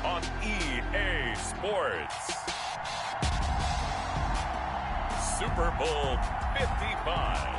on EA Sports. Super Bowl 55.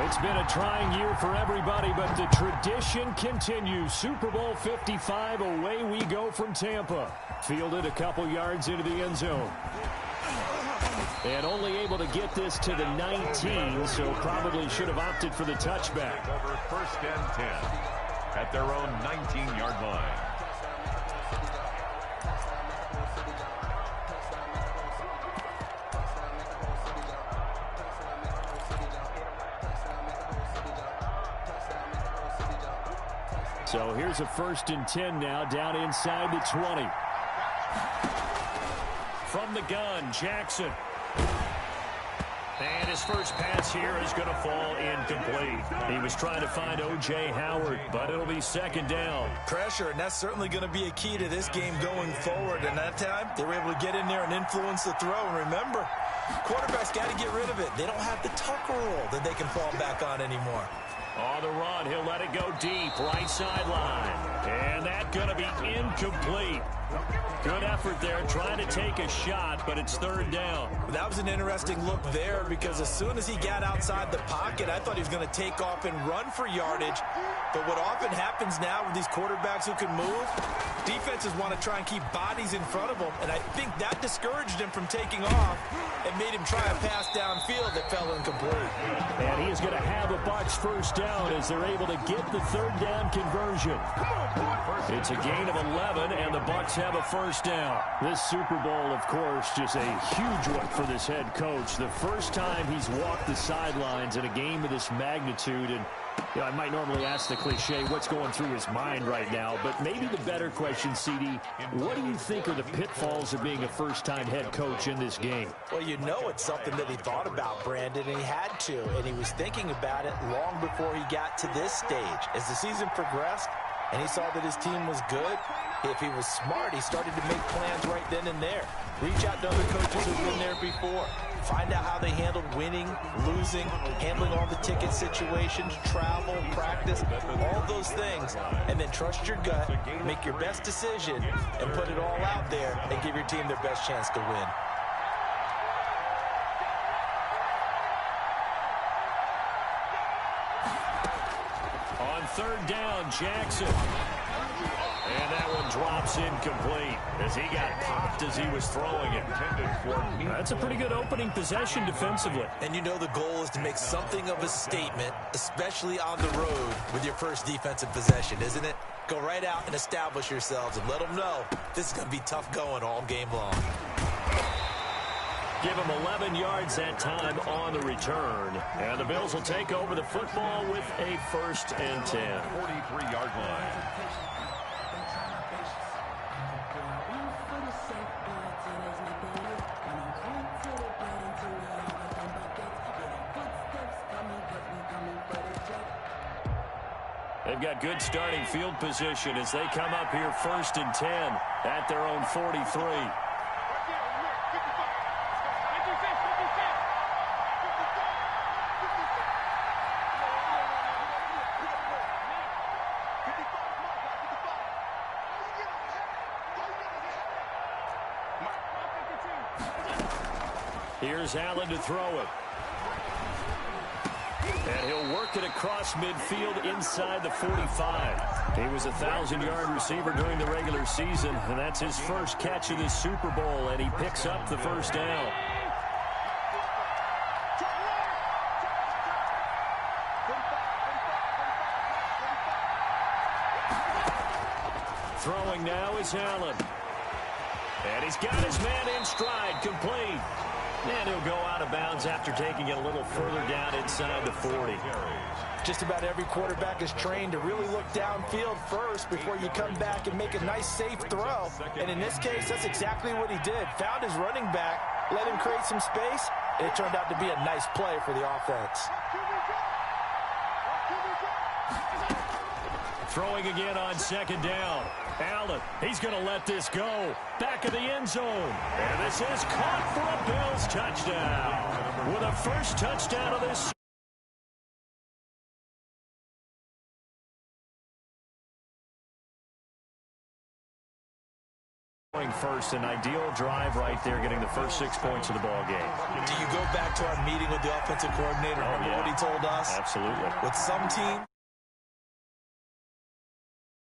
It's been a trying year for everybody, but the tradition continues. Super Bowl 55, away we go from Tampa. Fielded a couple yards into the end zone. And only able to get this to the 19, so probably should have opted for the touchback. Over 1st and 10 at their own 19-yard line. So here's a 1st and 10 now, down inside the 20. From the gun, Jackson. And his first pass here is going to fall incomplete. He was trying to find O.J. Howard, but it'll be 2nd down. Pressure, and that's certainly going to be a key to this game going forward. And that time, they were able to get in there and influence the throw. And remember, quarterbacks got to get rid of it. They don't have the Tucker rule that they can fall back on anymore. On the run, he'll let it go deep, right sideline. And that's going to be incomplete. Good effort there, trying to take a shot, but it's 3rd down. That was an interesting look there because as soon as he got outside the pocket, I thought he was going to take off and run for yardage. But what often happens now with these quarterbacks who can move, defenses want to try and keep bodies in front of them, and I think that discouraged him from taking off and made him try a pass downfield that fell incomplete. And he is going to have a Bucs 1st down as they're able to get the 3rd down conversion. It's a gain of 11, and the Bucs have a 1st down. This Super Bowl, of course, just a huge one for this head coach. The first time he's walked the sidelines in a game of this magnitude, and you know, I might normally ask the cliche, what's going through his mind right now, but maybe the better question, CD, what do you think are the pitfalls of being a first-time head coach in this game? Well, you know it's something that he thought about, Brandon, and he had to, and he was thinking about it long before he got to this stage. As the season progressed, and he saw that his team was good, if he was smart, he started to make plans right then and there. Reach out to other coaches who've been there before. Find out how they handled winning, losing, handling all the ticket situations, travel, practice, all those things. And then trust your gut, make your best decision, and put it all out there and give your team their best chance to win. On 3rd down, Jackson. And that one drops incomplete as he got popped as he was throwing it. That's a pretty good opening possession defensively. And you know the goal is to make something of a statement, especially on the road with your first defensive possession, isn't it? Go right out and establish yourselves and let them know this is going to be tough going all game long. Give him 11 yards that time on the return. And the Bills will take over the football with a 1st and 10. 43-yard line. They've got good starting field position as they come up here 1st and 10 at their own 43. Here's Allen to throw it. And he'll work it across midfield inside the 45. He was a 1,000-yard receiver during the regular season, and that's his first catch of this Super Bowl, and he picks up the 1st down. Throwing now is Allen. And he's got his man in stride, complete. And he'll go out of bounds after taking it a little further down inside the 40. Just about every quarterback is trained to really look downfield first before you come back and make a nice, safe throw. And in this case, that's exactly what he did. Found his running back, let him create some space, and it turned out to be a nice play for the offense. Throwing again on second down. Allen, he's going to let this go. Back of the end zone. And this is caught for a Bills touchdown. With a first touchdown of this. First, an ideal drive right there, getting the first 6 points of the ball game. Do you go back to our meeting with the offensive coordinator? Remember what he told us? Absolutely. With some teams,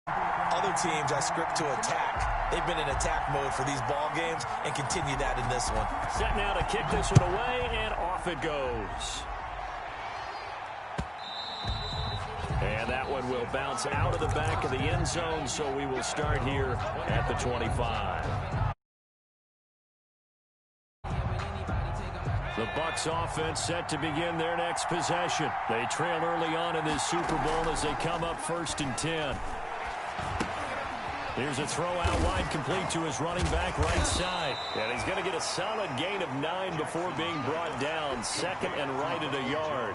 other teams are script to attack. They've been in attack mode for these ball games and continue that in this one. Set now to kick this one away, and off it goes. And that one will bounce out of the back of the end zone, so we will start here at the 25. The Bucs offense set to begin their next possession. They trail early on in this Super Bowl as they come up 1st and 10. Here's a throw out wide, complete to his running back right side. And he's going to get a solid gain of 9 before being brought down. Second and right at a yard.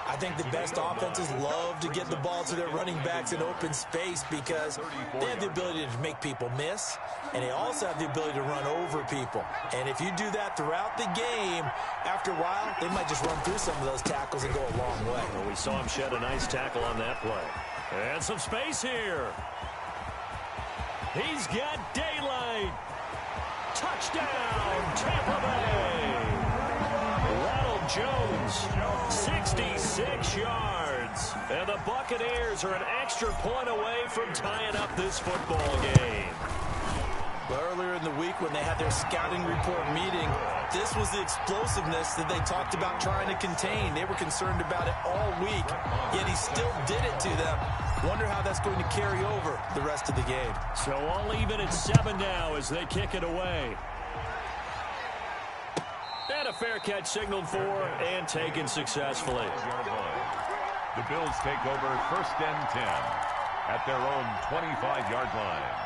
I think the best offenses love to get the ball to their running backs in open space because they have the ability to make people miss, and they also have the ability to run over people. And if you do that throughout the game, after a while, they might just run through some of those tackles and go a long way. Well, we saw him shed a nice tackle on that play. And some space here. He's got daylight. Touchdown, Tampa Bay. Ronald Jones, 66 yards. And the Buccaneers are an extra point away from tying up this football game. But earlier in the week when they had their scouting report meeting, this was the explosiveness that they talked about trying to contain. They were concerned about it all week, yet he still did it to them. Wonder how that's going to carry over the rest of the game. So all even at 7 now as they kick it away. And a fair catch signaled for and taken successfully. The Bills take over 1st and 10 at their own 25-yard line.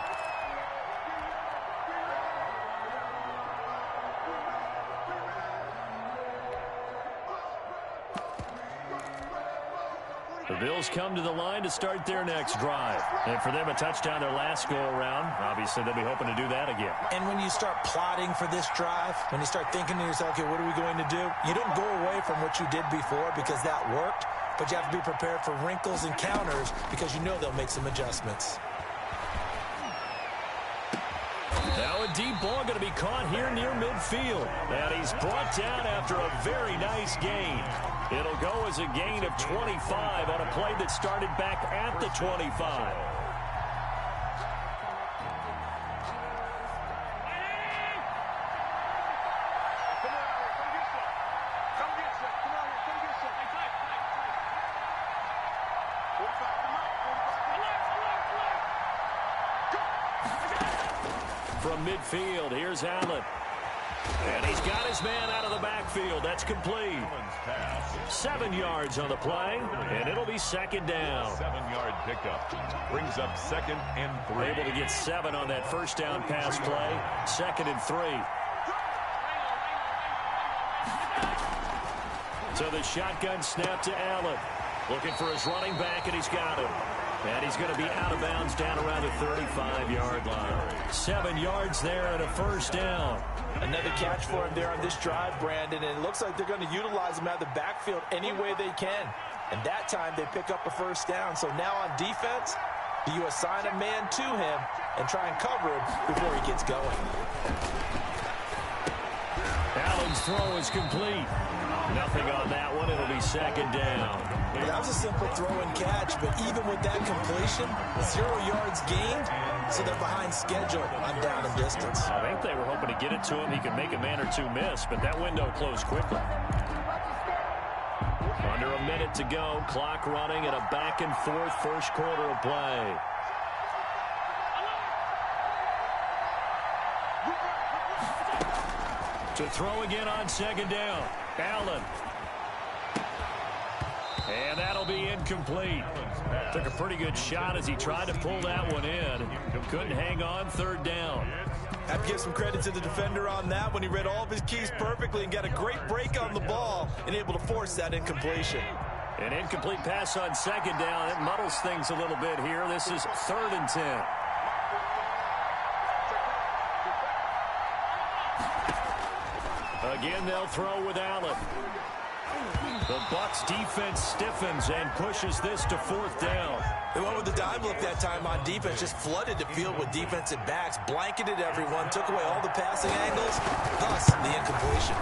The Bills come to the line to start their next drive. And for them, a touchdown their last go-around. Obviously, they'll be hoping to do that again. And when you start plotting for this drive, when you start thinking to yourself, okay, what are we going to do? You don't go away from what you did before because that worked, but you have to be prepared for wrinkles and counters because you know they'll make some adjustments. Now a deep ball going to be caught here near midfield. And he's brought down after a very nice gain. It'll go as a gain of 25 on a play that started back at the 25. From midfield, here's Allen. And he's got his man out of the backfield. That's complete. 7 yards on the play, and it'll be 2nd down. 7-yard pickup brings up 2nd and 3. Able to get 7 on that first down pass play. 2nd and 3. So the shotgun snap to Allen. Looking for his running back, and he's got him. And he's going to be out of bounds down around the 35-yard line. 7 yards there and a first down. Another catch for him there on this drive, Brandon, and it looks like they're going to utilize him out of the backfield any way they can. And that time they pick up a first down. So now on defense, do you assign a man to him and try and cover him before he gets going? Allen's throw is complete. Nothing on that one. It'll be 2nd down. Well, that was a simple throw and catch, but even with that completion, 0 yards gained, so they're behind schedule on down and distance. I think they were hoping to get it to him. He could make a man or two miss, but that window closed quickly. Under a minute to go. Clock running at a back-and-forth first quarter of play. To throw again on second down. Allen. And that'll be incomplete. Took a pretty good shot as he tried to pull that one in. Couldn't hang on third down. I have to give some credit to the defender on that when he read all of his keys perfectly and got a great break on the ball and able to force that incompletion. An incomplete pass on second down. It muddles things a little bit here. This is 3rd and 10. Again, they'll throw with Allen. The Bucs defense stiffens and pushes this to 4th down. They went with the dime look that time on defense, just flooded the field with defensive backs, blanketed everyone, took away all the passing angles, thus the incompletion.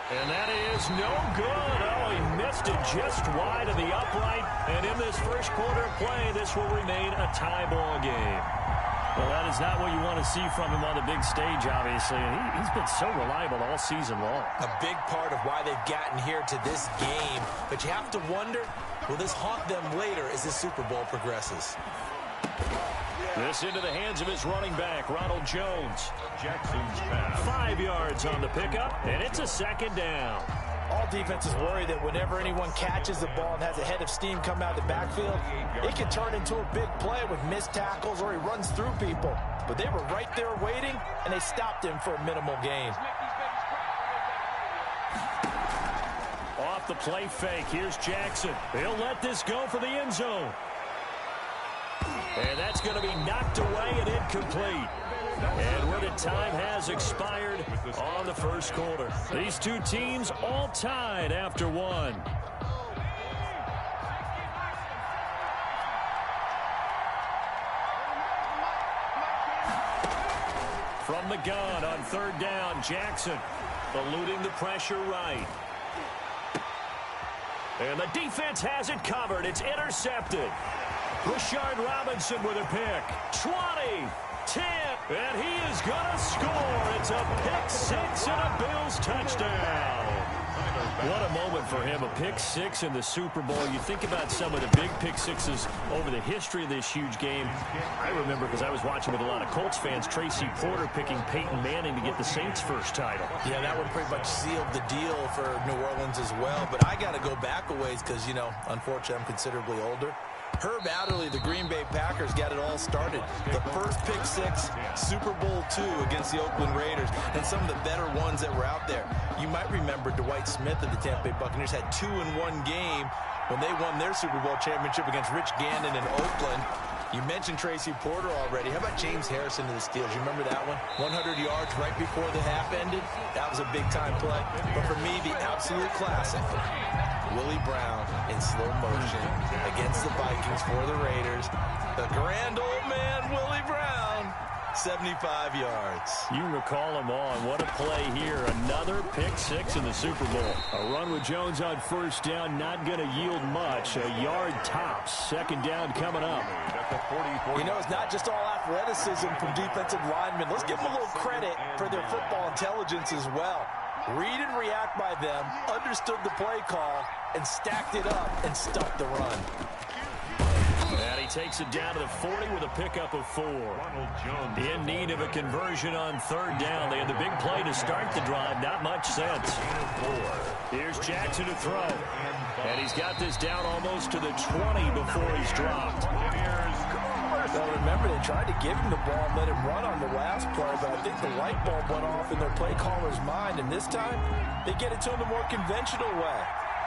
And that is no good. Oh, he missed it just wide of the upright. And in this first quarter of play, this will remain a tie ball game. Well, that is not what you want to see from him on the big stage, obviously. And he's been so reliable all season long. A big part of why they've gotten here to this game. But you have to wonder, will this haunt them later as the Super Bowl progresses? This into the hands of his running back, Ronald Jones. Jackson's pass. 5 yards on the pickup, and it's a 2nd down. All defenses worry that whenever anyone catches the ball and has a head of steam come out of the backfield, it can turn into a big play with missed tackles or he runs through people. But they were right there waiting, and they stopped him for a minimal gain. Off the play fake, here's Jackson. He'll let this go for the end zone. And that's going to be knocked away and incomplete. And where the time has expired on the first quarter. These two teams all tied after one. From the gun on 3rd down, Jackson eluding the pressure right. And the defense has it covered. It's intercepted. Rashard Robinson with a pick. 20, 10, and he is going to score. It's a pick 6 and a Bills touchdown. What a moment for him, a pick 6 in the Super Bowl. You think about some of the big pick 6s over the history of this huge game. I remember, because I was watching with a lot of Colts fans, Tracy Porter picking Peyton Manning to get the Saints' first title. Yeah, that one pretty much sealed the deal for New Orleans as well. But I got to go back a ways because, you know, unfortunately I'm considerably older. Herb Adderley, the Green Bay Packers, got it all started. The first pick 6, Super Bowl II against the Oakland Raiders, and some of the better ones that were out there. You might remember Dwight Smith of the Tampa Bay Buccaneers had 2 in one game when they won their Super Bowl championship against Rich Gannon in Oakland. You mentioned Tracy Porter already. How about James Harrison to the Steelers? You remember that one? 100 yards right before the half ended. That was a big-time play. But for me, the absolute classic, Willie Brown in slow motion against the Vikings for the Raiders. The grand old man, Willie Brown, 75 yards. You recall them all, and what a play here. Another pick 6 in the Super Bowl. A run with Jones on 1st down, not going to yield much. A yard tops. 2nd down coming up. You know, it's not just all athleticism from defensive linemen. Let's give them a little credit for their football intelligence as well. Read and react by them, understood the play call, and stacked it up and stuffed the run. And he takes it down to the 40 with a pickup of 4. In need of a conversion on 3rd down. They had the big play to start the drive. Not much sense. Here's Jackson to throw. And he's got this down almost to the 20 before he's dropped. Well, remember, they tried to give him the ball and let him run on the last play, but I think the light bulb went off in their play caller's mind, and this time they get it to him the more conventional way,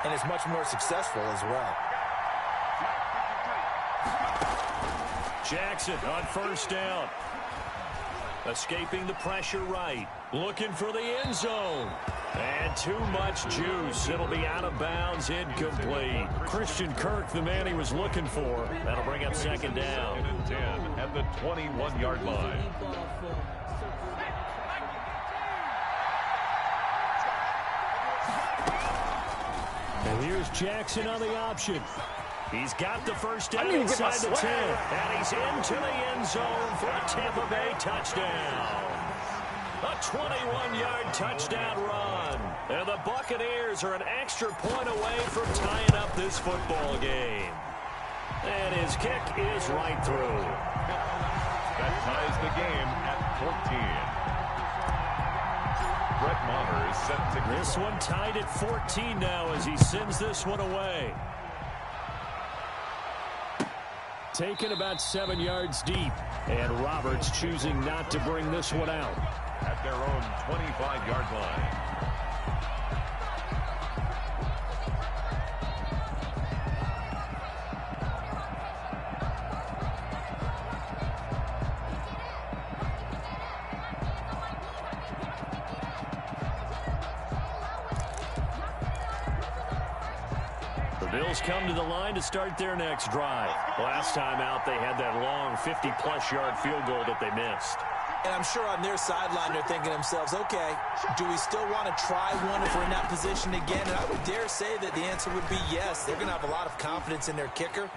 and it's much more successful as well. Jackson on 1st down. Escaping the pressure right. Looking for the end zone. And too much juice. It'll be out of bounds, incomplete. Christian Kirk, the man he was looking for. That'll bring up 2nd down. 10 at the 21-yard line. And here's Jackson on the option. He's got the 1st down inside the 10. And he's into the end zone for a Tampa Bay touchdown. A 21-yard touchdown run. And the Buccaneers are an extra point away from tying up this football game. And his kick is right through. That ties the game at 14. Brett Maher is set to go. This one tied at 14 now as he sends this one away. Taken about 7 yards deep. And Roberts choosing not to bring this one out. At their own 25-yard line. Bills come to the line to start their next drive. Last time out, they had that long 50-plus yard field goal that they missed. And I'm sure on their sideline, they're thinking to themselves, okay, do we still want to try one if we're in that position again? And I would dare say that the answer would be yes. They're going to have a lot of confidence in their kicker.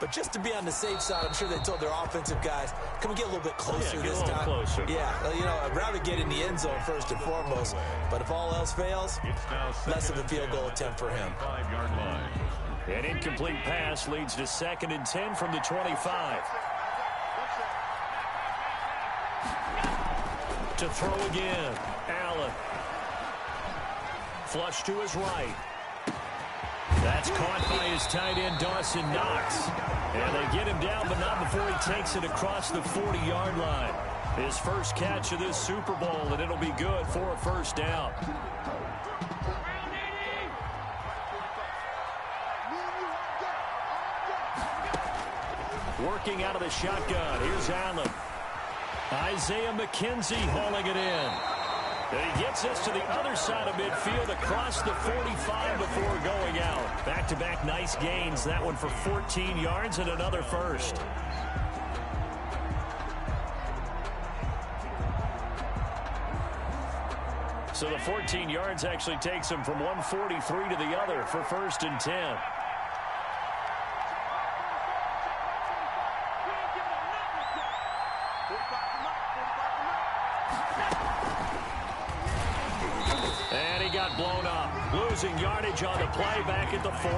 But just to be on the safe side, I'm sure they told their offensive guys, can we get a little bit closer this time? Closer. Yeah, you know, I'd rather get in the end zone first and foremost. But if all else fails, less of a field goal attempt for him. 5-yard line. An incomplete pass leads to 2nd and 10 from the 25. To throw again. Allen. Flush to his right. That's caught by his tight end, Dawson Knox. And they get him down, but not before he takes it across the 40-yard line. His first catch of this Super Bowl, and it'll be good for a first down. Working out of the shotgun. Here's Allen. Isaiah McKenzie hauling it in. And he gets us to the other side of midfield across the 45 before going out. Back-to-back nice gains. That one for 14 yards and another first. So the 14 yards actually takes him from 143 to the other for 1st and 10. And he got blown up. Losing yardage on the play back at the 44.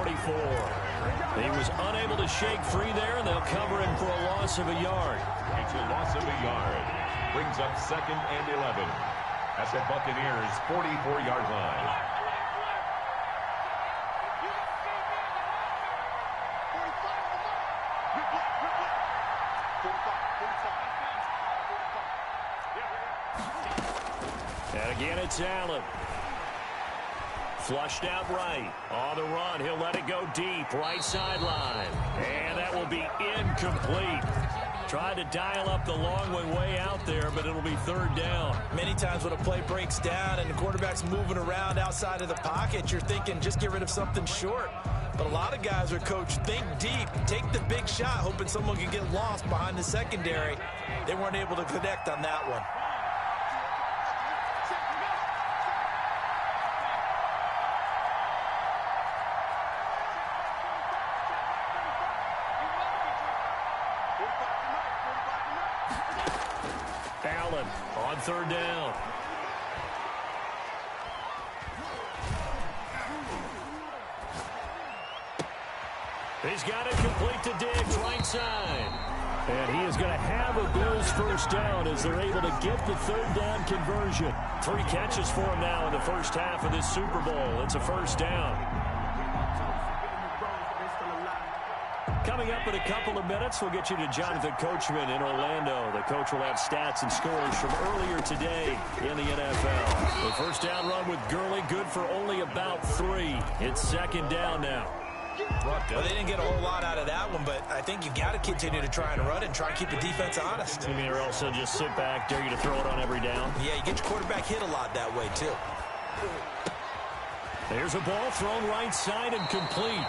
He was unable to shake free there, and they'll cover him for a loss of a yard. It's a loss of a yard. Brings up 2nd and 11 at the Buccaneers' 44-yard line. And again, it's Allen. Flushed out right. On the run, he'll let it go deep. Right sideline. And that will be incomplete. Tried to dial up the long way out there, but it'll be 3rd down. Many times when a play breaks down and the quarterback's moving around outside of the pocket, you're thinking just get rid of something short. But a lot of guys are coached, think deep, take the big shot, hoping someone can get lost behind the secondary. They weren't able to connect on that one. Allen on 3rd down. He's got it complete to Diggs, right side. And he is going to have a Bills first down as they're able to get the 3rd down conversion. 3 catches for him now in the first half of this Super Bowl. It's a first down. Coming up in a couple of minutes, we'll get you to Jonathan Coachman in Orlando. The coach will have stats and scores from earlier today in the NFL. The first down run with Gurley, good for only about 3. It's 2nd down now. Well, they didn't get a whole lot out of that one, but I think you got to continue to try and run it and try and keep the defense honest. You mean, or else they'll just sit back, dare you to throw it on every down? Yeah, you get your quarterback hit a lot that way, too. There's a ball thrown right side and complete.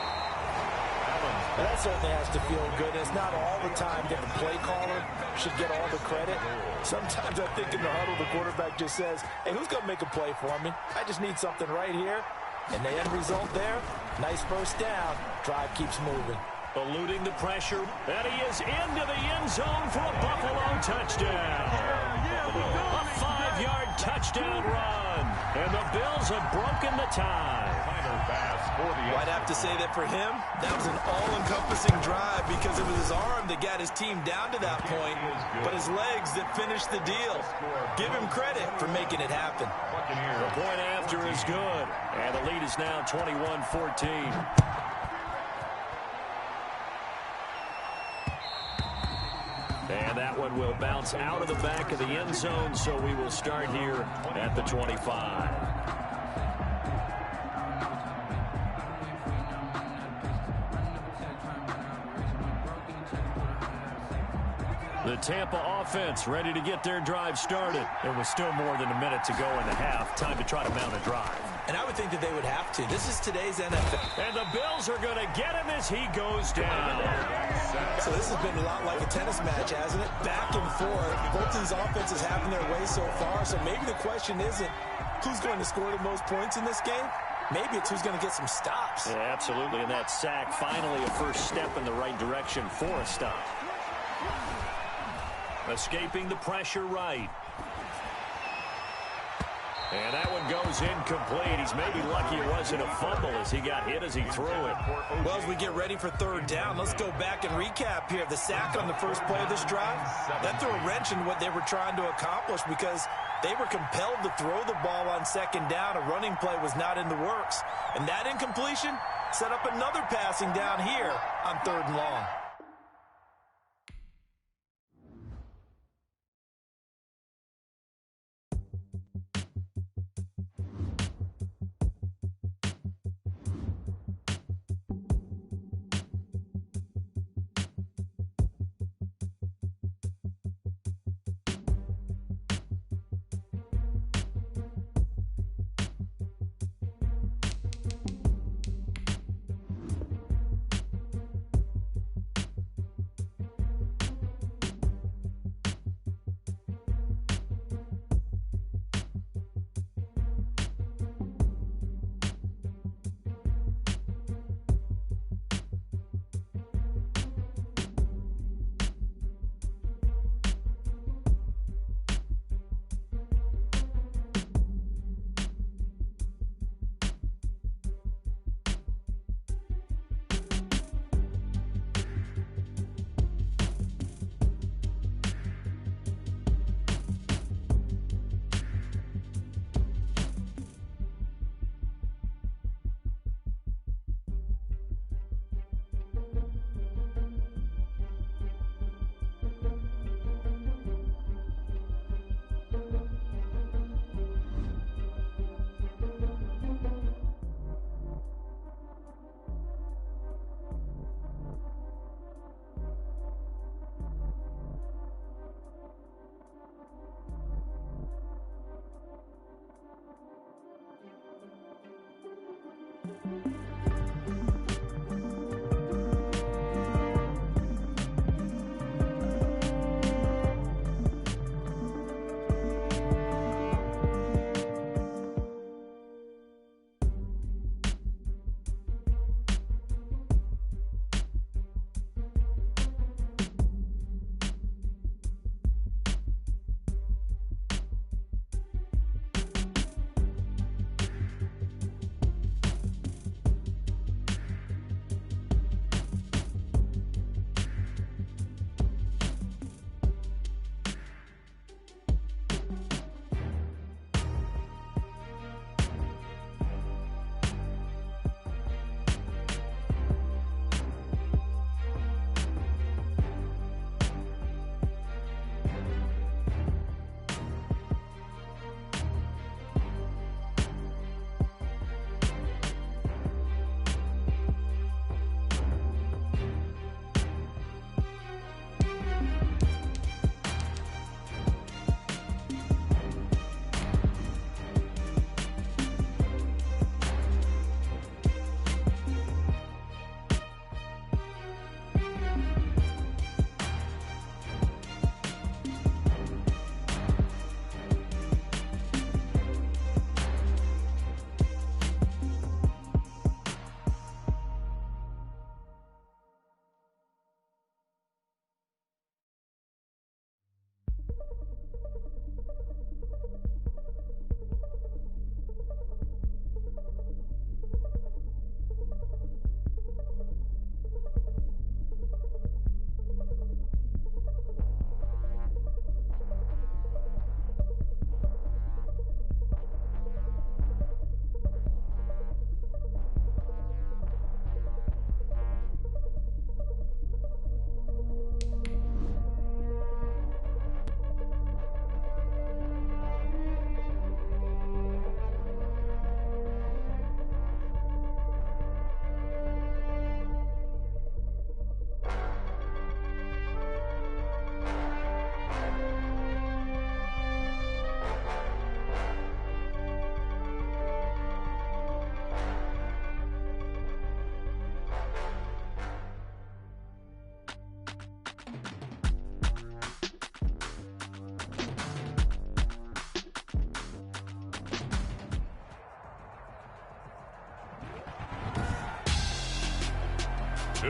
That certainly has to feel good. It's not all the time that the play caller should get all the credit. Sometimes I think in the huddle, the quarterback just says, hey, who's going to make a play for me? I just need something right here. And the end result there, nice first down. Drive keeps moving. Eluding the pressure, and he is into the end zone for a Buffalo touchdown. A 5-yard touchdown run, and the Bills have broken the tie. I'd have to say that for him, that was an all-encompassing drive because it was his arm that got his team down to that point, but his legs that finished the deal. Give him credit for making it happen. The point after is good, and the lead is now 21-14. And that one will bounce out of the back of the end zone, so we will start here at the 25. The Tampa offense ready to get their drive started. There was still more than a minute to go in the half. Time to try to mount a drive. And I would think that they would have to. This is today's NFL. And the Bills are going to get him as he goes down. So this has been a lot like a tennis match, hasn't it? Back and forth. Both these offenses having their way so far. So maybe the question isn't who's going to score the most points in this game. Maybe it's who's going to get some stops. Yeah, absolutely. And that sack, finally a first step in the right direction for a stop. Escaping the pressure right. And that one goes incomplete. He's maybe lucky it wasn't a fumble as he got hit as he threw it. Well, as we get ready for third down, let's go back and recap here. The sack on the first play of this drive, that threw a wrench in what they were trying to accomplish because they were compelled to throw the ball on second down. A running play was not in the works. And that incompletion set up another passing down here on third and long.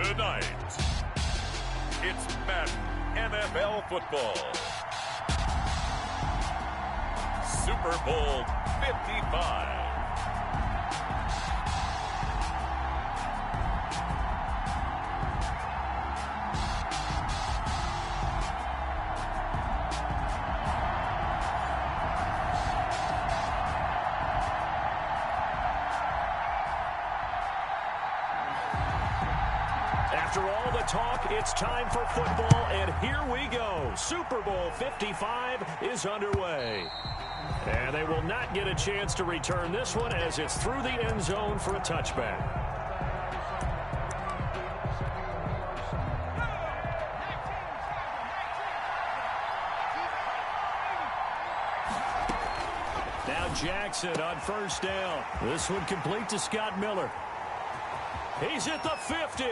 Tonight, it's Madden NFL football. Super Bowl 55. After all the talk, it's time for football, and here we go. Super Bowl 55 is underway. And they will not get a chance to return this one as it's through the end zone for a touchback. Now Jackson on first down. This one complete to Scott Miller. He's at the 50.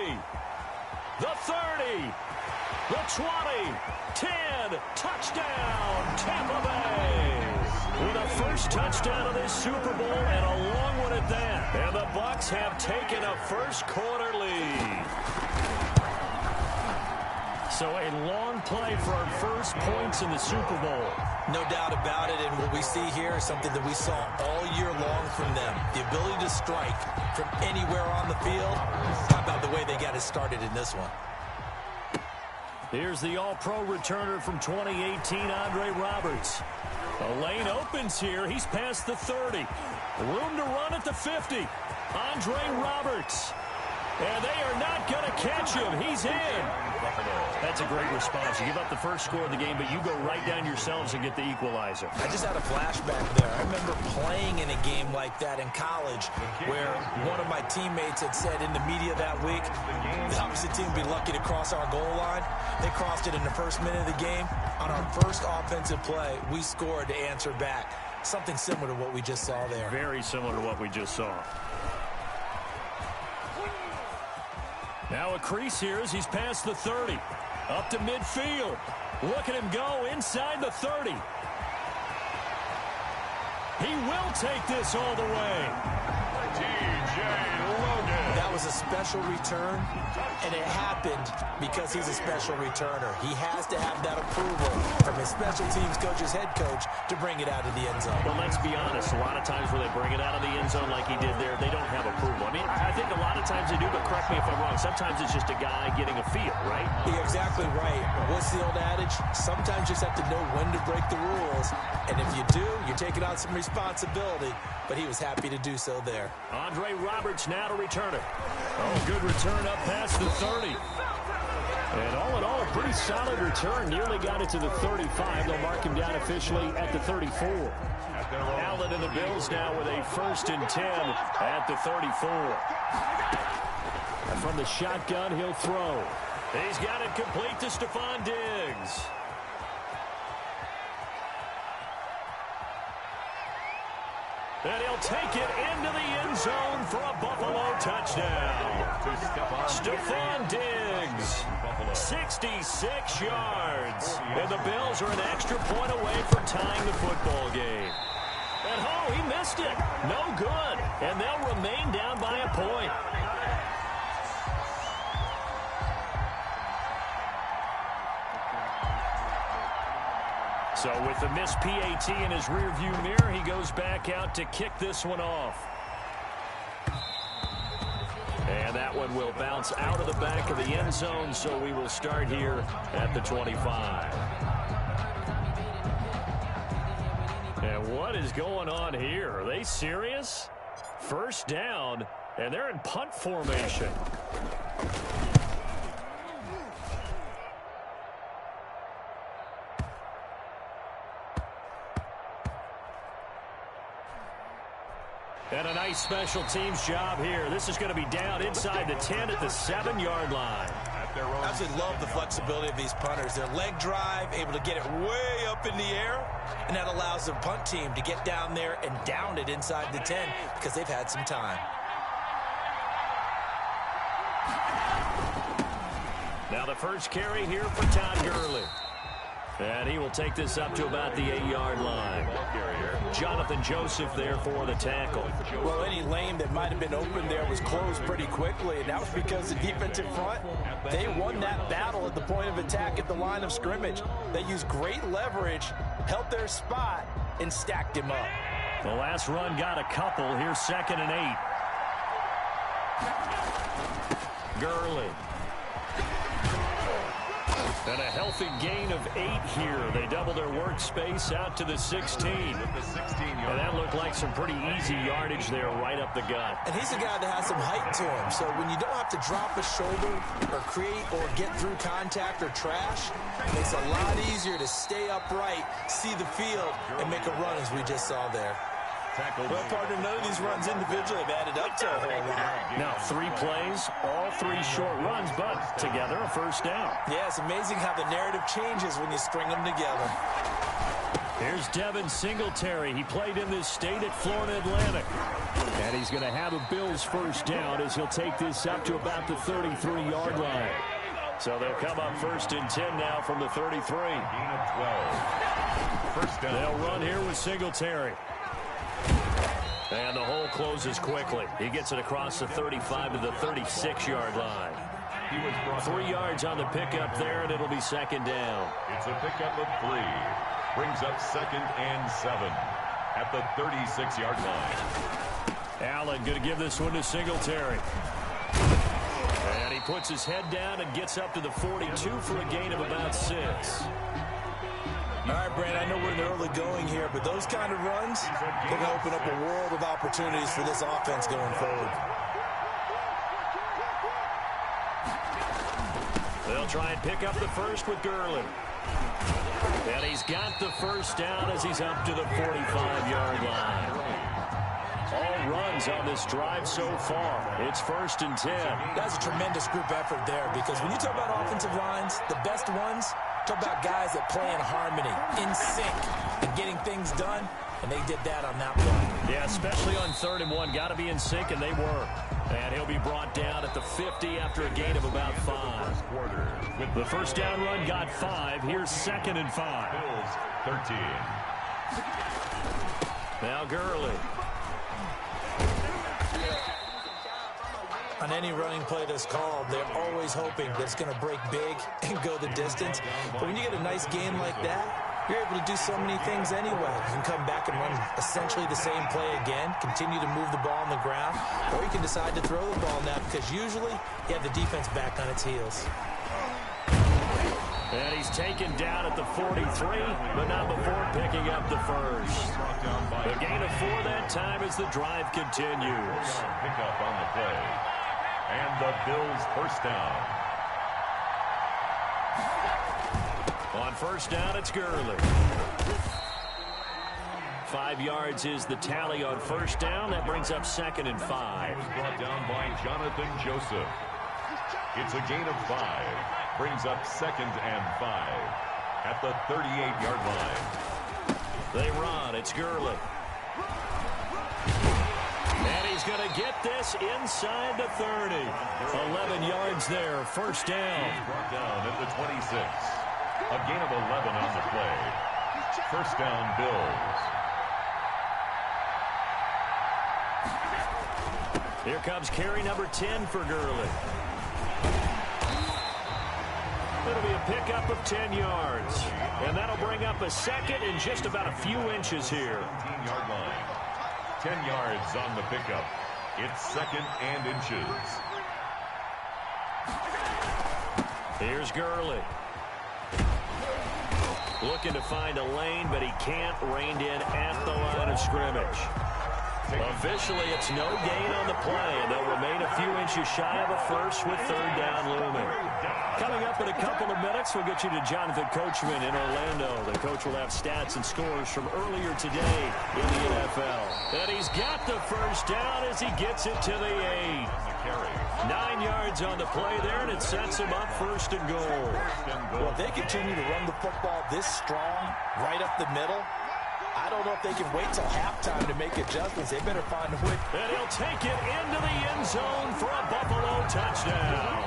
The 30, the 20, 10, touchdown, Tampa Bay. With a first touchdown of this Super Bowl and a long one at that. And the Bucs have taken a first quarter lead. So a long play for our first points in the Super Bowl. No doubt about it, and what we see here is something that we saw all year long from them. The ability to strike from anywhere on the field. How about the way they got it started in this one? Here's the all-pro returner from 2018, Andre Roberts. The lane opens here. He's past the 30. Room to run at the 50. Andre Roberts. And they are not going to catch him. He's in. That's a great response. You give up the first score of the game, but you go right down yourselves and get the equalizer. I just had a flashback there. I remember playing in a game like that in college where one of my teammates had said in the media that week, the opposite team would be lucky to cross our goal line. They crossed it in the first minute of the game. On our first offensive play, we scored to answer back. Something similar to what we just saw there. Very similar to what we just saw. Now a crease here as he's past the 30. Up to midfield. Look at him go inside the 30. He will take this all the way. T.J. Logan. That was a special return, and it happened because he's a special returner. He has to have that approval from his special teams coach's head coach to bring it out of the end zone. Well, let's be honest. A lot of times where they bring it out of the end zone like he did there, they don't have approval. I mean, I think a lot of times they do, but correct me if I'm wrong. Sometimes it's just a guy getting a feel, right? You're exactly right. What's the old adage? Sometimes you just have to know when to break the rules. And if you do, you're taking on some responsibility. But he was happy to do so there. Andre Roberts now to return it. Oh, good return up past the 30. And all in all, a pretty solid return. Nearly got it to the 35. They'll mark him down officially at the 34. Allen and the Bills now with a 1st and 10 at the 34. And from the shotgun, he'll throw. He's got it complete to Stephon Diggs. And he'll take it into the end zone for a Buffalo touchdown. Stephon Diggs, 66 yards. And the Bills are an extra point away from tying the football game. And oh, he missed it. No good. And they'll remain down by a point. So with the missed PAT in his rearview mirror, he goes back out to kick this one off. And that one will bounce out of the back of the end zone, so we will start here at the 25. And what is going on here? Are they serious? First down, and they're in punt formation. And a nice special teams job here. This is going to be down inside the 10 at the 7-yard line. I absolutely love the flexibility of these punters. Their leg drive, able to get it way up in the air, and that allows the punt team to get down there and down it inside the 10 because they've had some time. Now the first carry here for Todd Gurley. And he will take this up to about the 8-yard line. Jonathan Joseph there for the tackle. Well, any lane that might have been open there was closed pretty quickly, and that was because the defensive front, they won that battle at the point of attack at the line of scrimmage. They used great leverage, held their spot, and stacked him up. The last run got a couple. Here's 2nd and 8. Gurley. And a healthy gain of 8 here. They double their workspace out to the 16. And that looked like some pretty easy yardage there right up the gut. And he's a guy that has some height to him. So when you don't have to drop a shoulder or create or get through contact or trash, it makes it a lot easier to stay upright, see the field, and make a run as we just saw there. Well, partner, none of these runs individually have added up to a whole lot. Now, 3 plays, all 3 short runs, but together a first down. Yeah, it's amazing how the narrative changes when you string them together. Here's Devin Singletary. He played in this state at Florida Atlantic. And he's going to have a Bills first down as he'll take this up to about the 33-yard line. So they'll come up 1st and 10 now from the 33. Gain of 12. First down. They'll run here with Singletary. And the hole closes quickly. He gets it across the 35 to the 36-yard line. 3 yards on the pickup there, and it'll be 2nd down. It's a pickup of 3. Brings up 2nd and 7 at the 36-yard line. Allen going to give this one to Singletary. And he puts his head down and gets up to the 42 for a gain of about 6. All right, Brand, I know we're in the early going here, but those kind of runs, they're going to open up a world of opportunities for this offense going forward. They'll try and pick up the first with Gurley. And he's got the first down as he's up to the 45-yard line. All runs on this drive so far. It's 1st and 10. That's a tremendous group effort there, because when you talk about offensive lines, the best ones, talk about guys that play in harmony, in sync, and getting things done, and they did that on that play. Yeah, especially on 3rd and 1. Got to be in sync, and they were. And he'll be brought down at the 50 after a gain of about 5. The first down run got 5. Here's 2nd and 5. Bills 13. Now Gurley. On any running play that's called, they're always hoping that it's going to break big and go the distance. But when you get a nice game like that, you're able to do so many things anyway. You can come back and run essentially the same play again, continue to move the ball on the ground, or you can decide to throw the ball now because usually you have the defense back on its heels. And he's taken down at the 43, but not before picking up the first. The gain of 4 that time as the drive continues. Pick up on the play. And the Bills first down. On first down, it's Gurley. 5 yards is the tally on first down. That brings up 2nd and 5. Brought down by Jonathan Joseph. It's a gain of 5. Brings up 2nd and 5 at the 38-yard line. They run. It's Gurley. And he's going to get this inside the 30. 11 yards there. First down. Brought down at the 26. A gain of 11 on the play. First down, Bills. Here comes carry number 10 for Gurley. It'll be a pickup of 10 yards. And that'll bring up a 2nd in just about a few inches here. 15-yard line. 10 yards on the pickup. It's 2nd and inches. Here's Gurley. Looking to find a lane, but he can't. Reined in at the line of scrimmage. Officially, it's no gain on the play, and they'll remain a few inches shy of a first with 3rd down looming. Coming up in a couple of minutes, we'll get you to Jonathan Coachman in Orlando. The coach will have stats and scores from earlier today in the NFL. And he's got the first down as he gets it to the 8. 9 yards on the play there, and it sets him up 1st and goal. Well, if they continue to run the football this strong, right up the middle, I don't know if they can wait till halftime to make adjustments. They better find a way. And he'll take it into the end zone for a Buffalo touchdown.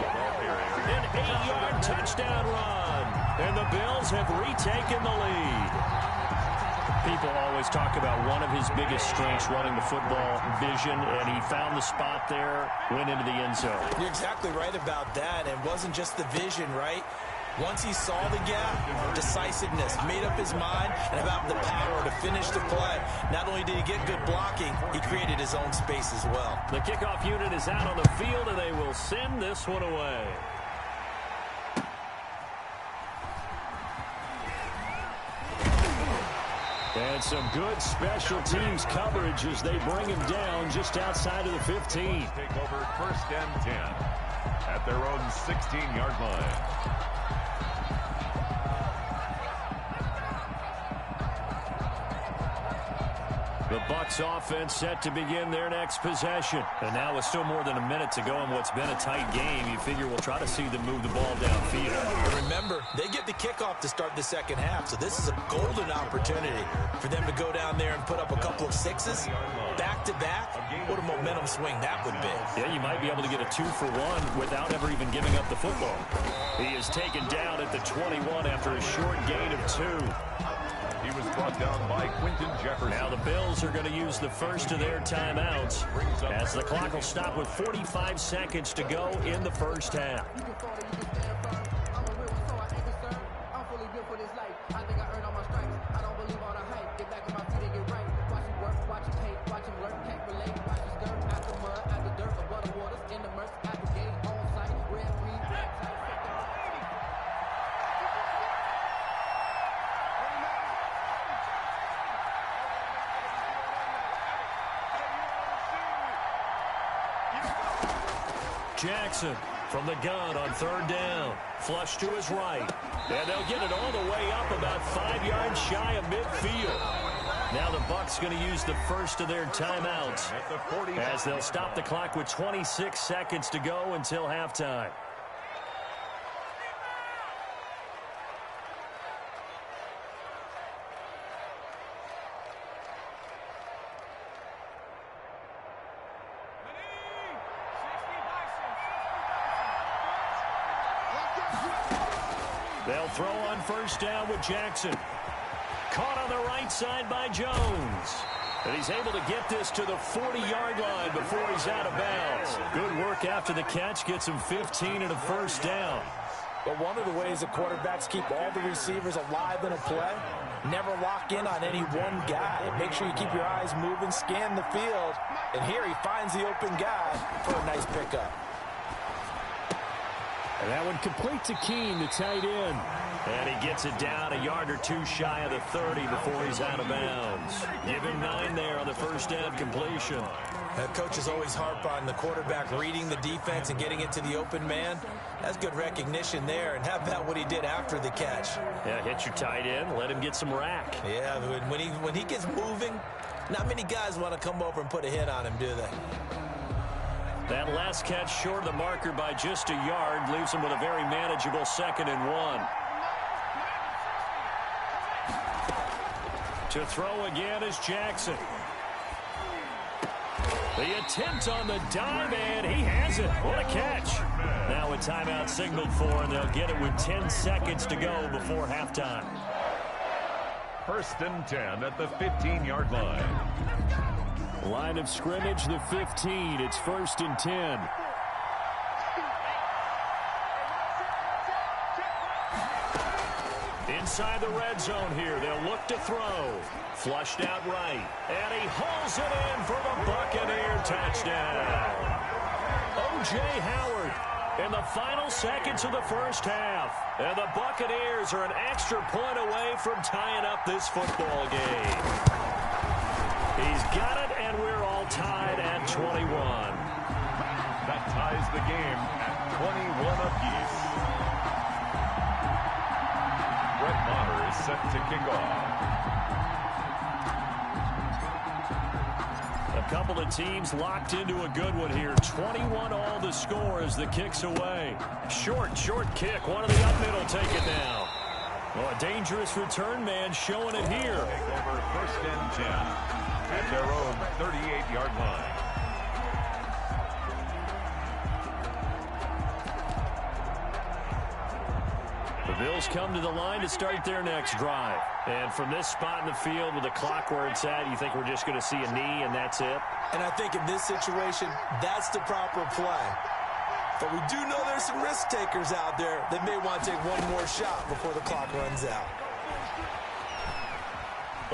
An 8-yard touchdown run. And the Bills have retaken the lead. People always talk about one of his biggest strengths running the football, vision, and he found the spot there, went into the end zone. You're exactly right about that. It wasn't just the vision, right? Once he saw the gap, decisiveness, made up his mind, and about the power to finish the play. Not only did he get good blocking, he created his own space as well. The kickoff unit is out on the field, and they will send this one away. And some good special teams coverage as they bring him down just outside of the 15. Take over 1st and 10 at their own 16-yard line. The Bucs offense set to begin their next possession. And now with still more than a minute to go in what's been a tight game, you figure we'll try to see them move the ball downfield. And remember, they get the kickoff to start the second half, so this is a golden opportunity for them to go down there and put up a couple of sixes back-to-back. What a momentum swing that would be. Yeah, you might be able to get a 2-for-1 without ever even giving up the football. He is taken down at the 21 after a short gain of 2. He was brought down by Quentin Jefferson. Now the Bills are going to use the first of their timeouts as the clock will stop with 45 seconds to go in the first half. Jackson from the gun on 3rd down. Flush to his right. And they'll get it all the way up about 5 yards shy of midfield. Now the Bucs going to use the first of their timeouts as they'll stop the clock with 26 seconds to go until halftime. They'll throw on 1st down with Jackson. Caught on the right side by Jones. And he's able to get this to the 40-yard line before he's out of bounds. Good work after the catch. Gets him 15 and a 1st down. But one of the ways that quarterbacks keep all the receivers alive in a play, never lock in on any one guy. Make sure you keep your eyes moving, scan the field. And here he finds the open guy for a nice pickup. And that one complete to Keene, the tight end. And he gets it down a yard or 2 shy of the 30 before he's out of bounds. Give him 9 there on the 1st down completion. Coaches always harp on the quarterback reading the defense and getting it to the open man. That's good recognition there. And how about what he did after the catch? Yeah, hit your tight end, let him get some rack. Yeah, when he gets moving, not many guys want to come over and put a hit on him, do they? That last catch short of the marker by just a yard leaves him with a very manageable 2nd and 1. To throw again is Jackson. The attempt on the dive, and he has it. What a catch. Now a timeout signaled for, and they'll get it with 10 seconds to go before halftime. 1st and 10 at the 15-yard line. Line of scrimmage, the 15. It's 1st and 10. Inside the red zone here. They'll look to throw. Flushed out right. And he hauls it in for the Buccaneer touchdown. O.J. Howard in the final seconds of the first half. And the Buccaneers are an extra point away from tying up this football game. He's got it, and we're all tied at 21. That ties the game at 21 apiece. Brett Maher is set to kick off. A couple of teams locked into a good one here. 21 all the score as the kick's away. Short kick. One of the up middle take it down. Well, a dangerous return man showing it here. Take over 1st and 10 at their own 38-yard line. The Bills come to the line to start their next drive. And from this spot in the field with the clock where it's at, you think we're just going to see a knee and that's it? And I think in this situation, that's the proper play. But we do know there's some risk takers out there that may want to take one more shot before the clock runs out.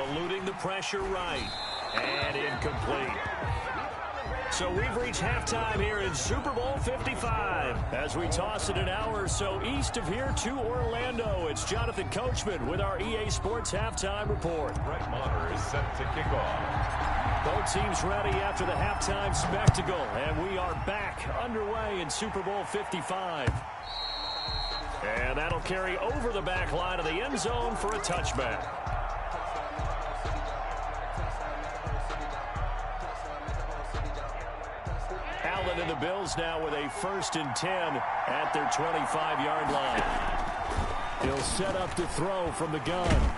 Eluding the pressure right. And incomplete. So we've reached halftime here in Super Bowl 55. As we toss it an hour or so east of here to Orlando, it's Jonathan Coachman with our EA Sports Halftime Report. Brett Maher is set to kick off. Both teams ready after the halftime spectacle, and we are back underway in Super Bowl 55. And that'll carry over the back line of the end zone for a touchback. Allen and the Bills now with a 1st and 10 at their 25-yard line. He'll set up to throw from the gun.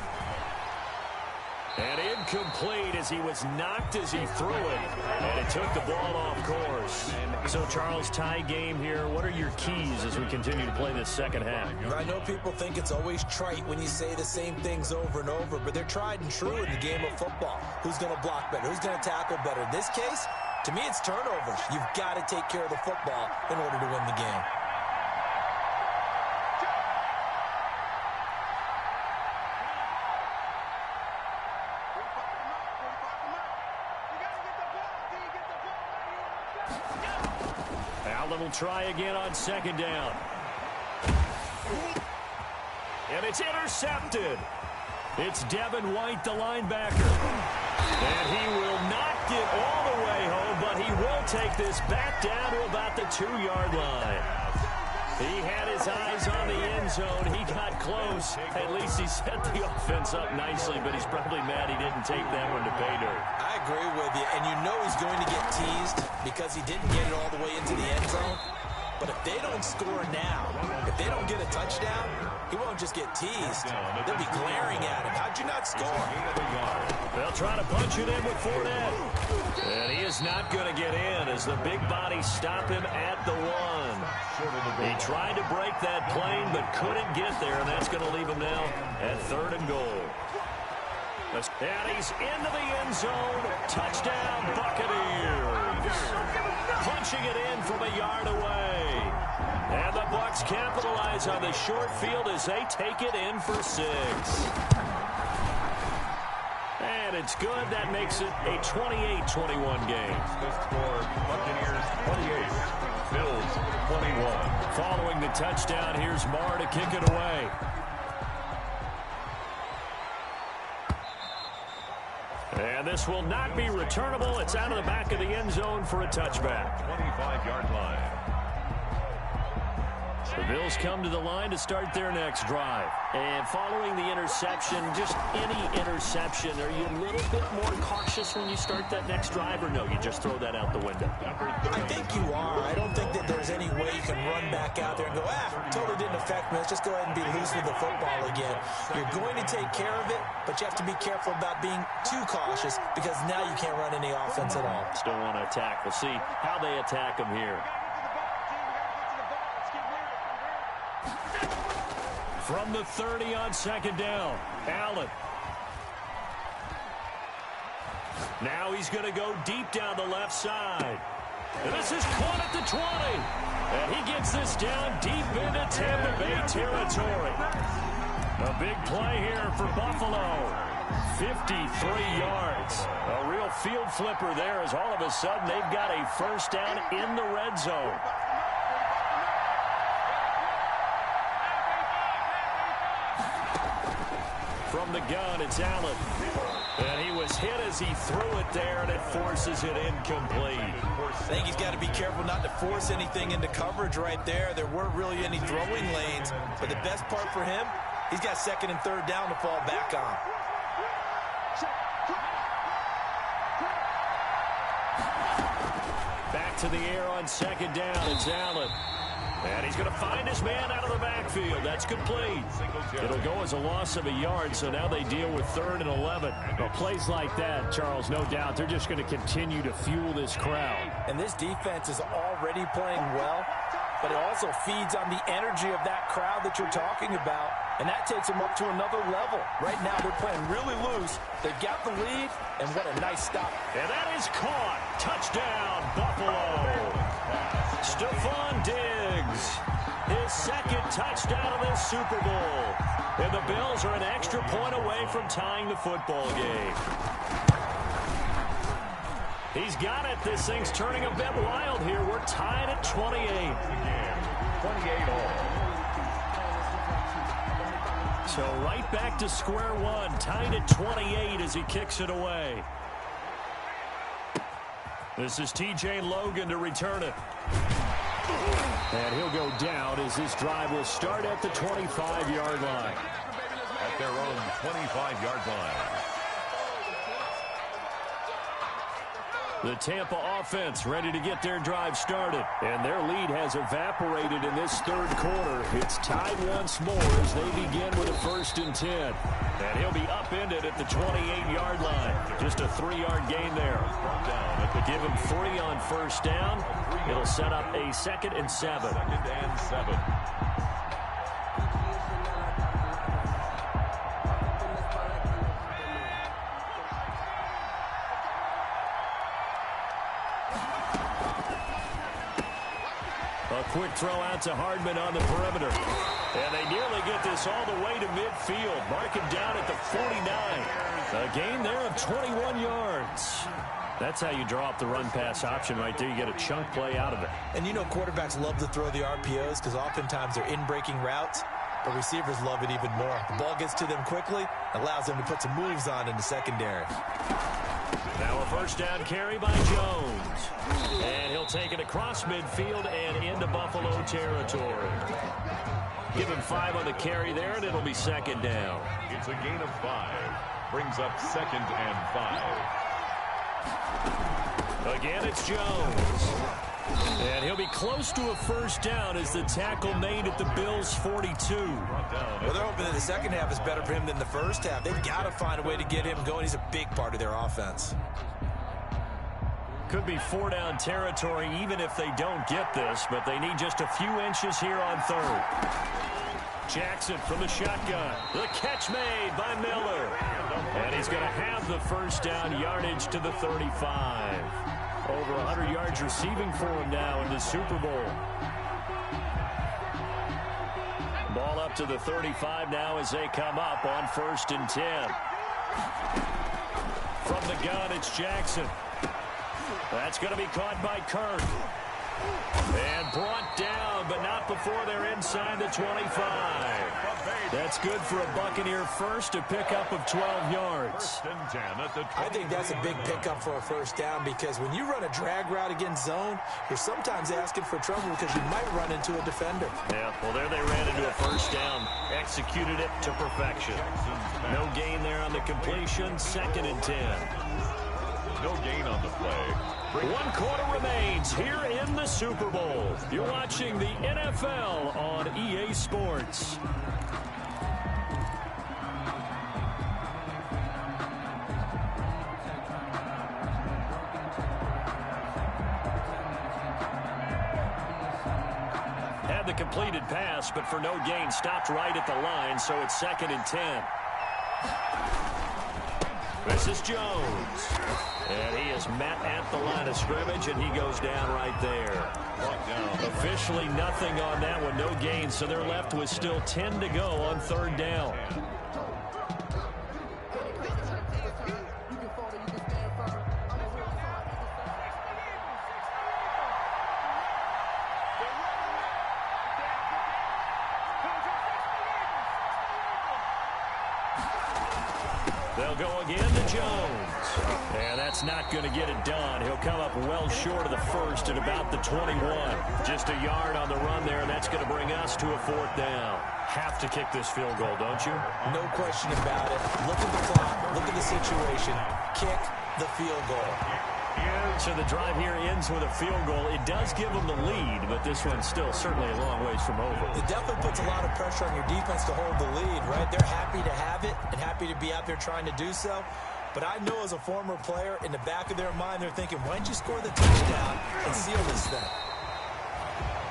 And incomplete as he was knocked as he threw it. And it took the ball off course. So, Charles, tie game here. What are your keys as we continue to play this second half? I know people think it's always trite when you say the same things over and over, but they're tried and true in the game of football. Who's going to block better? Who's going to tackle better? In this case, to me, it's turnovers. You've got to take care of the football in order to win the game. Allen will try again on 2nd down. And it's intercepted. It's Devin White, the linebacker. And he will not get all the way home, but he will take this back down to about the 2-yard line. He had his eyes on the end zone. He got close. At least he set the offense up nicely, but he's probably mad he didn't take that one to pay dirt. I agree with you, and you know he's going to get teased because he didn't get it all the way into the end zone. But if they don't score now, if they don't get a touchdown, he won't just get teased. They'll be glaring at him. How'd you not score? They'll try to punch it in with Fournette. And he is not going to get in as the big bodies stop him at the 1. He tried to break that plane but couldn't get there, and that's going to leave him now at 3rd and goal. And he's into the end zone. Touchdown, Buccaneers. Punching it in from a yard away. And the Bucs capitalize on the short field as they take it in for 6. And it's good. That makes it a 28-21 game. The score, Buccaneers 28, Bills 21. Following the touchdown, here's Maher to kick it away. And this will not be returnable. It's out of the back of the end zone for a touchback. 25-yard line. The Bills come to the line to start their next drive. And following the interception, just any interception, are you a little bit more cautious when you start that next drive, or no, you just throw that out the window? I think you are. I don't think that there's any way you can run back out there and go, totally didn't affect me. Let's just go ahead and be loose with the football again. You're going to take care of it, but you have to be careful about being too cautious because now you can't run any offense at all. Still want to attack. We'll see how they attack them here. From the 30 on 2nd down, Allen. Now he's going to go deep down the left side. And this is caught at the 20. And he gets this down deep into Tampa Bay territory. A big play here for Buffalo. 53 yards. A real field flipper there as all of a sudden they've got a 1st down in the red zone. From the gun, it's Allen. And he was hit as he threw it there, and it forces it incomplete. I think he's got to be careful not to force anything into coverage right there. There weren't really any throwing lanes. But the best part for him, he's got 2nd and 3rd down to fall back on. Back to the air on 2nd down, it's Allen. And he's going to find his man out of the backfield. That's complete. It'll go as a loss of a yard, so now they deal with 3rd and 11. Well, plays like that, Charles, no doubt, they're just going to continue to fuel this crowd. And this defense is already playing well. but it also feeds on the energy of that crowd that you're talking about, and that takes them up to another level. Right now, they're playing really loose. They've got the lead, and what a nice stop. And that is caught. Touchdown, Buffalo. Stephon Diggs, his second touchdown of this Super Bowl. And the Bills are an extra point away from tying the football game. He's got it. This thing's turning a bit wild here. We're tied at 28. 28 all. So right back to square one. Tied at 28 as he kicks it away. This is T.J. Logan to return it. And he'll go down as this drive will start at the 25-yard line. At their own 25-yard line. The Tampa offense ready to get their drive started. And their lead has evaporated in this third quarter. It's tied once more as they begin with a 1st and 10. And he'll be upended at the 28-yard line. Just a 3-yard gain there. Give him 3 on 1st down. It'll set up a 2nd and 7. 2nd and 7. A quick throw out to Hardman on the perimeter. And they nearly get this all the way to midfield. Mark him down at the 49. A gain there of 21 yards. That's how you draw up the run-pass option right there. You get a chunk play out of it. And you know quarterbacks love to throw the RPOs because oftentimes they're in-breaking routes. But receivers love it even more. The ball gets to them quickly, allows them to put some moves on in the secondary. Now a 1st down carry by Jones. And he'll take it across midfield and into Buffalo territory. Give him 5 on the carry there, and it'll be 2nd down. It's a gain of 5. Brings up 2nd and 5. Again, it's Jones. And he'll be close to a 1st down as the tackle made at the Bills' 42. Well, they're hoping that the second half is better for him than the first half. They've got to find a way to get him going. He's a big part of their offense. Could be 4-down territory even if they don't get this, but they need just a few inches here on 3rd. Jackson from the shotgun. The catch made by Miller. And he's going to have the 1st down, yardage to the 35. Over 100 yards receiving for him now in the Super Bowl. Ball up to the 35 now as they come up on 1st and 10. From the gun, it's Jackson. That's going to be caught by Kirk. And brought down, but not before they're inside the 25. That's good for a Buccaneer first, a pickup of 12 yards. I think that's a big pickup for a 1st down because when you run a drag route against zone, you're sometimes asking for trouble because you might run into a defender. Yeah, well, there they ran into a 1st down. Executed it to perfection. No gain there on the completion. 2nd and 10. No gain on the play. 1 quarter remains here in the Super Bowl. You're watching the NFL on EA Sports. Had the completed pass, but for no gain, stopped right at the line, so it's 2nd and 10. This is Jones. And he is met at the line of scrimmage, and he goes down right there. Officially nothing on that one, no gain, so they're left with still 10 to go on 3rd down. They'll go again to Jones. And that's not going to get it done. He'll come up well short of the 1st at about the 21. Just a yard on the run there, and that's going to bring us to a 4th down. Have to kick this field goal, don't you? No question about it. Look at the clock. Look at the situation. Kick the field goal. So the drive here ends with a field goal. It does give them the lead, but this one's still certainly a long ways from over. It definitely puts a lot of pressure on your defense to hold the lead, right? They're happy to have it and happy to be out there trying to do so. But I know as a former player, in the back of their mind, they're thinking, why don't you score the touchdown and seal this thing?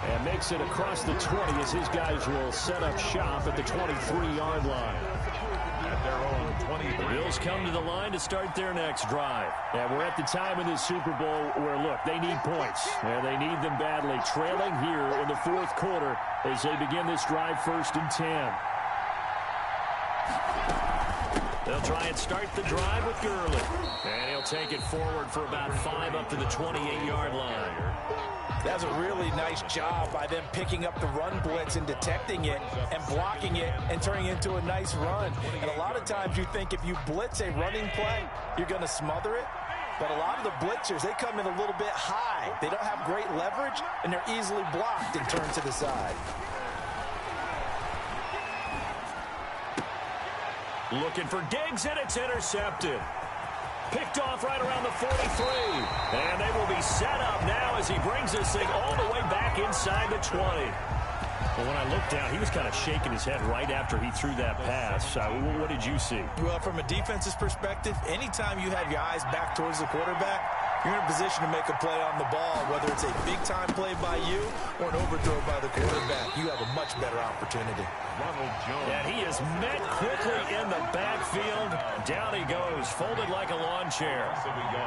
And makes it across the 20 as his guys will set up shop at the 23-yard line. At their own 23. The Bills come to the line to start their next drive. And we're at the time in the Super Bowl where, look, they need points. And they need them badly. Trailing here in the fourth quarter as they begin this drive 1st and 10. They'll try and start the drive with Gurley. And he'll take it forward for about 5 up to the 28-yard line. That's a really nice job by them picking up the run blitz and detecting it and blocking it and turning it into a nice run. And a lot of times you think if you blitz a running play, you're going to smother it. But a lot of the blitzers, they come in a little bit high. They don't have great leverage, and they're easily blocked and turned to the side. Looking for Diggs, and it's intercepted. Picked off right around the 43. And they will be set up now as he brings this thing all the way back inside the 20. Well, when I looked down, he was kind of shaking his head right after he threw that pass. What did you see? Well, from a defense's perspective, anytime you have your eyes back towards the quarterback, you're in a position to make a play on the ball, whether it's a big-time play by you or an overthrow by the quarterback. You have a much better opportunity. Ronald Jones. And he is met quickly in the backfield. Down he goes, folded like a lawn chair.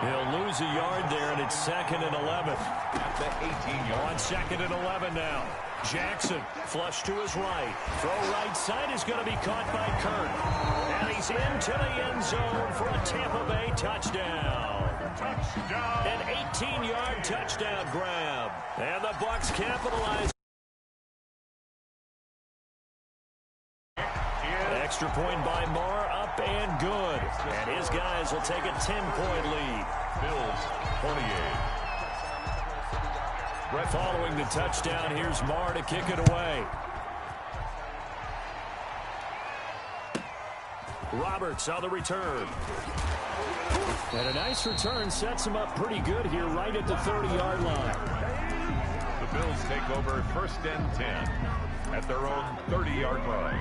He'll lose a yard there, and it's 2nd and 11. At the 18-yard. On 2nd and 11 now. Jackson, flush to his right. Throw right side is going to be caught by Kirk. And he's into the end zone for a Tampa Bay touchdown. An 18-yard touchdown grab. And the Bucs capitalize. Extra point by Marr, up and good. And his guys will take a 10-point lead. Bills 28. Following the touchdown, here's Marr to kick it away. Roberts on the return. And a nice return sets him up pretty good here right at the 30-yard line. The Bills take over 1st and 10 at their own 30-yard line.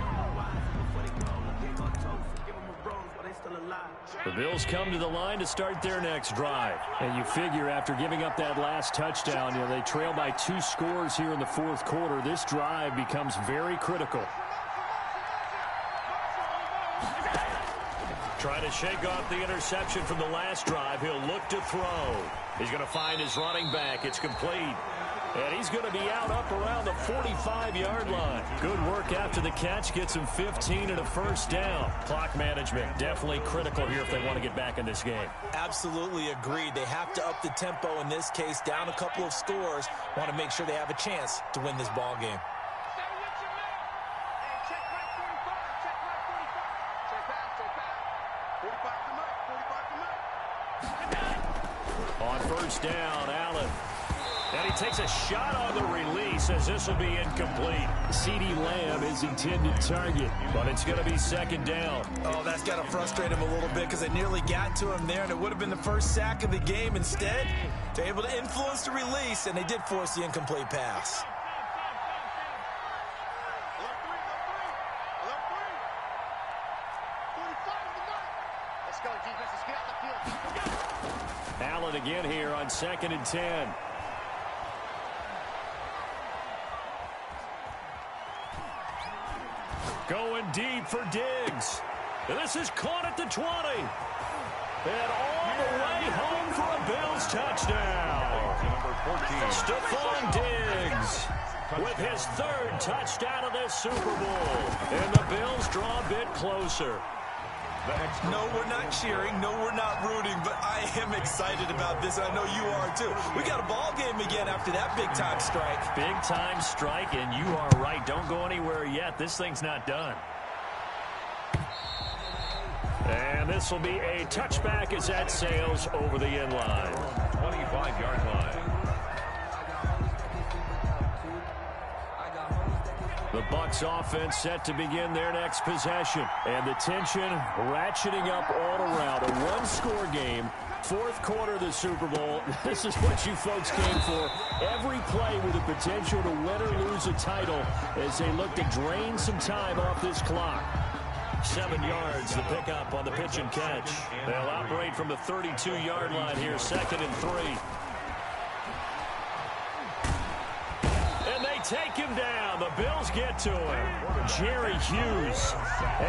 The Bills come to the line to start their next drive. And you figure after giving up that last touchdown, they trail by 2 scores here in the fourth quarter. This drive becomes very critical. Trying to shake off the interception from the last drive. He'll look to throw. He's going to find his running back. It's complete. And he's going to be out up around the 45-yard line. Good work after the catch. Gets him 15 and a first down. Clock management definitely critical here if they want to get back in this game. Absolutely agreed. They have to up the tempo in this case, down a couple of scores. Want to make sure they have a chance to win this ball game. On first down, Allen. And he takes a shot on the release as this will be incomplete. CeeDee Lamb is intended target, but it's going to be 2nd down. Oh, that's got to frustrate him a little bit because they nearly got to him there, and it would have been the first sack of the game. Instead, they're able to influence the release, and they did force the incomplete pass. Allen again here on 2nd and 10. Going deep for Diggs. And this is caught at the 20. And all the way home for a Bills touchdown. Stephon Diggs with his 3rd touchdown of this Super Bowl. And the Bills draw a bit closer. No, we're not cheering. No, we're not rooting. But I am excited about this. I know you are, too. We got a ball game again after that big-time strike. Big-time strike, and you are right. Don't go anywhere yet. This thing's not done. And this will be a touchback as that sails over the end line. 25-yard line. The Bucs offense set to begin their next possession. And the tension ratcheting up all around. A one-score game. Fourth quarter of the Super Bowl. This is what you folks came for. Every play with the potential to win or lose a title as they look to drain some time off this clock. 7 yards, the pickup on the pitch and catch. They'll operate from the 32-yard line here, 2nd and 3. And they take him down. The Bills get to him. Jerry Hughes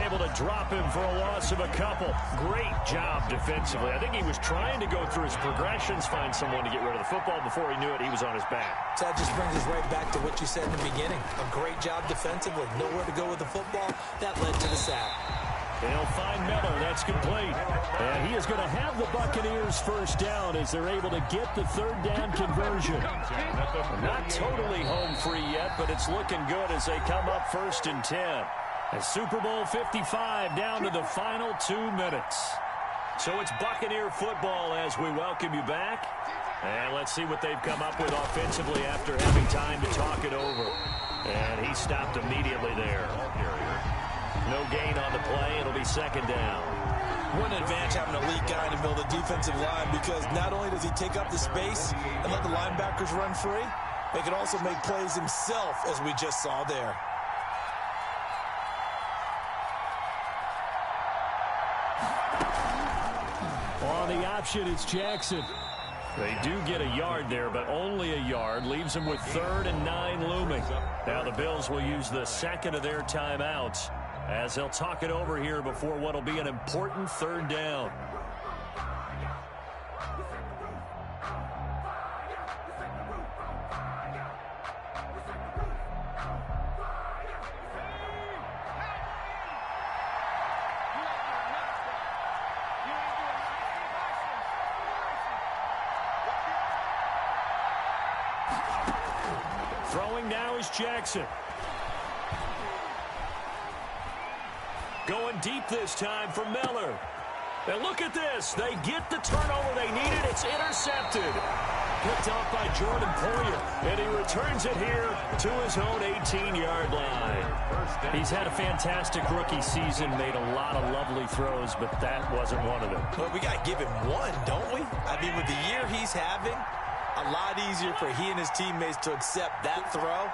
able to drop him for a loss of a couple. Great job defensively. I think he was trying to go through his progressions, find someone to get rid of the football. Before he knew it, he was on his back. So that just brings us right back to what you said in the beginning. A great job defensively. Nowhere to go with the football. That led to the sack. They'll find Miller. That's complete. And he is going to have the Buccaneers first down as they're able to get the third down conversion. Not totally home free yet, but it's looking good as they come up 1st and 10. And Super Bowl 55 down to the final 2 minutes. So it's Buccaneer football as we welcome you back. And let's see what they've come up with offensively after having time to talk it over. And he stopped immediately there. No gain on the play. It'll be 2nd down. What an advantage having an elite guy in the middle of the defensive line, because not only does he take up the space and let the linebackers run free, they can also make plays himself, as we just saw there. On the option, it's Jackson. They do get a yard there, but only a yard. Leaves them with 3rd and 9 looming. Now the Bills will use the second of their timeouts as they'll talk it over here before what will be an important 3rd down. Throwing now is Jackson. Going deep this time for Miller. And look at this. They get the turnover they needed. It's intercepted. Picked off by Jordan Poyer. And he returns it here to his own 18-yard line. He's had a fantastic rookie season. Made a lot of lovely throws, but that wasn't one of them. Well, we got to give him one, don't we? I mean, with the year he's having, a lot easier for he and his teammates to accept that throw,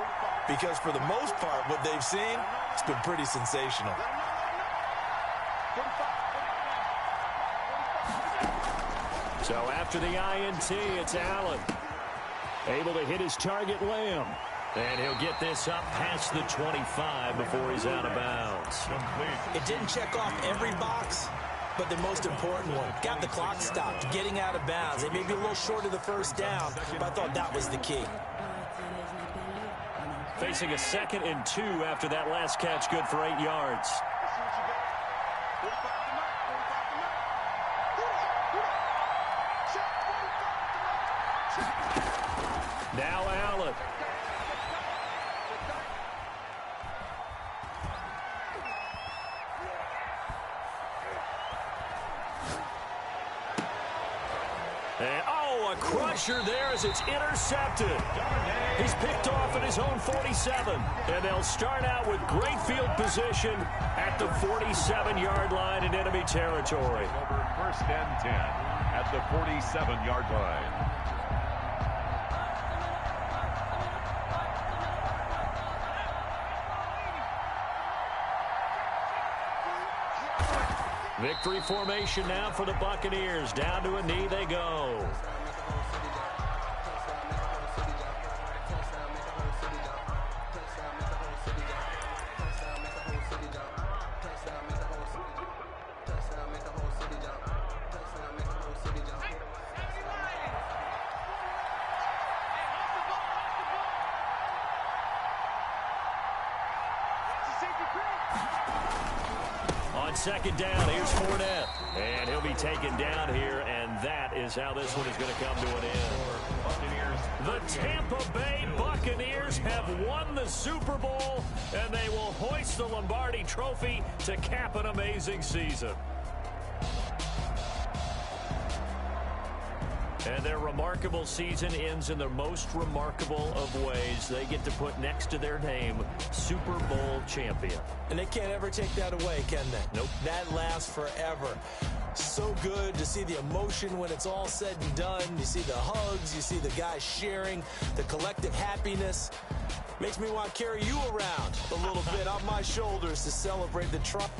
because for the most part, what they've seen, it's been pretty sensational. So after the INT, it's Allen. Able to hit his target, Lamb. And he'll get this up past the 25 before he's out of bounds. It didn't check off every box, but the most important one. Got the clock stopped, getting out of bounds. They may be a little short of the 1st down, but I thought that was the key. Facing a 2nd and 2 after that last catch, good for 8 yards. Now Allen. And, a crusher there as it's intercepted. He's picked off at his own 47. And they'll start out with great field position at the 47-yard line in enemy territory. Over 1st and 10 at the 47-yard line. Victory formation now for the Buccaneers. Down to a knee they go. On 2nd down, here's Fournette. And he'll be taken down here, and that is how this one is going to come to an end. The Tampa Bay Buccaneers have won the Super Bowl, and they will hoist the Lombardi Trophy to cap an amazing season. And their remarkable season ends in the most remarkable of ways. They get to put next to their name, Super Bowl champion. And they can't ever take that away, can they? Nope. That lasts forever. So good to see the emotion when it's all said and done. You see the hugs, you see the guys sharing, the collective happiness. Makes me want to carry you around a little bit on my shoulders to celebrate the triumph.